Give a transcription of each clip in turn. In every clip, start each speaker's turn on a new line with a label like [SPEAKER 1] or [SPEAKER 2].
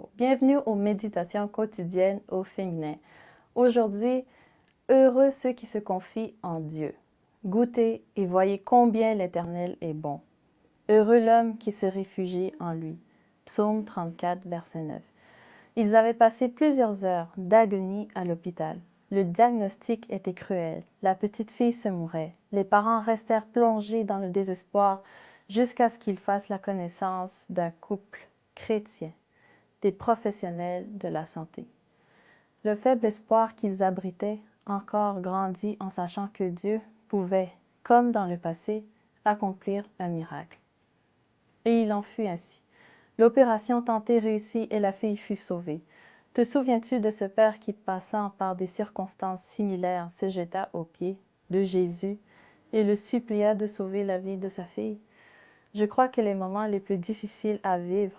[SPEAKER 1] Bonjour, bienvenue aux méditations quotidiennes au féminin. Aujourd'hui, heureux ceux qui se confient en Dieu. Goûtez et voyez combien l'Éternel est bon. Heureux l'homme qui se réfugie en lui. Psaume 34, verset 9. Ils avaient passé plusieurs heures d'agonie à l'hôpital. Le diagnostic était cruel. La petite fille se mourait. Les parents restèrent plongés dans le désespoir jusqu'à ce qu'ils fassent la connaissance d'un couple chrétien, des professionnels de la santé. Le faible espoir qu'ils abritaient encore grandit en sachant que Dieu pouvait, comme dans le passé, accomplir un miracle. Et il en fut ainsi. L'opération tentée réussit et la fille fut sauvée. Te souviens-tu de ce père qui, passant par des circonstances similaires, se jeta aux pieds de Jésus et le supplia de sauver la vie de sa fille? Je crois que les moments les plus difficiles à vivre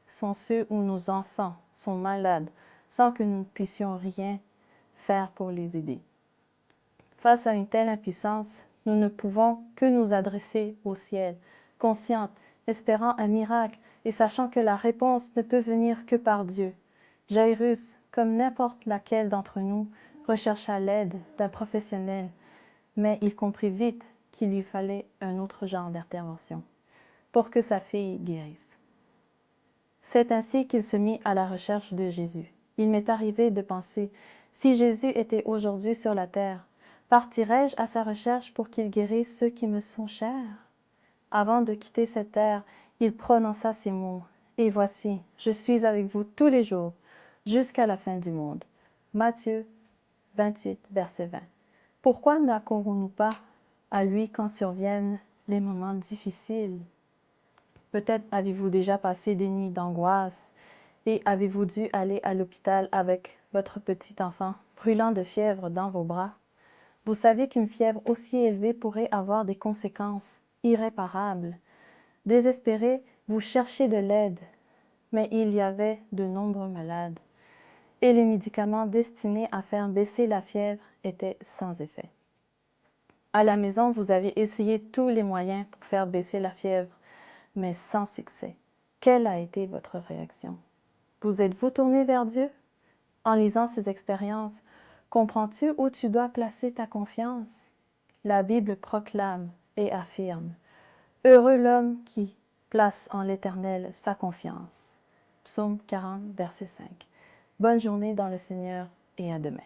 [SPEAKER 1] sont ceux où nos enfants sont malades sans que nous ne puissions rien faire pour les aider. Face à une telle impuissance, nous ne pouvons que nous adresser au ciel, conscientes, espérant un miracle et sachant que la réponse ne peut venir que par Dieu. Jairus, comme n'importe laquelle d'entre nous, rechercha l'aide d'un professionnel, mais il comprit vite qu'il lui fallait un autre genre d'intervention pour que sa fille guérisse. C'est ainsi qu'il se mit à la recherche de Jésus. Il m'est arrivé de penser, si Jésus était aujourd'hui sur la terre, partirais-je à sa recherche pour qu'il guérisse ceux qui me sont chers? Avant de quitter cette terre, il prononça ces mots, « Et voici, je suis avec vous tous les jours, jusqu'à la fin du monde. » Matthieu 28, verset 20. Pourquoi n'accourons-nous pas à lui quand surviennent les moments difficiles? Peut-être avez-vous déjà passé des nuits d'angoisse et avez-vous dû aller à l'hôpital avec votre petit enfant brûlant de fièvre dans vos bras? Vous savez qu'une fièvre aussi élevée pourrait avoir des conséquences irréparables. Désespéré, vous cherchez de l'aide, mais il y avait de nombreux malades et les médicaments destinés à faire baisser la fièvre étaient sans effet. À la maison, vous avez essayé tous les moyens pour faire baisser la fièvre, mais sans succès. Quelle a été votre réaction? Vous êtes-vous tourné vers Dieu? En lisant ces expériences, comprends-tu où tu dois placer ta confiance? La Bible proclame et affirme, « Heureux l'homme qui place en l'Éternel sa confiance. » Psaume 40, verset 5. Bonne journée dans le Seigneur et à demain.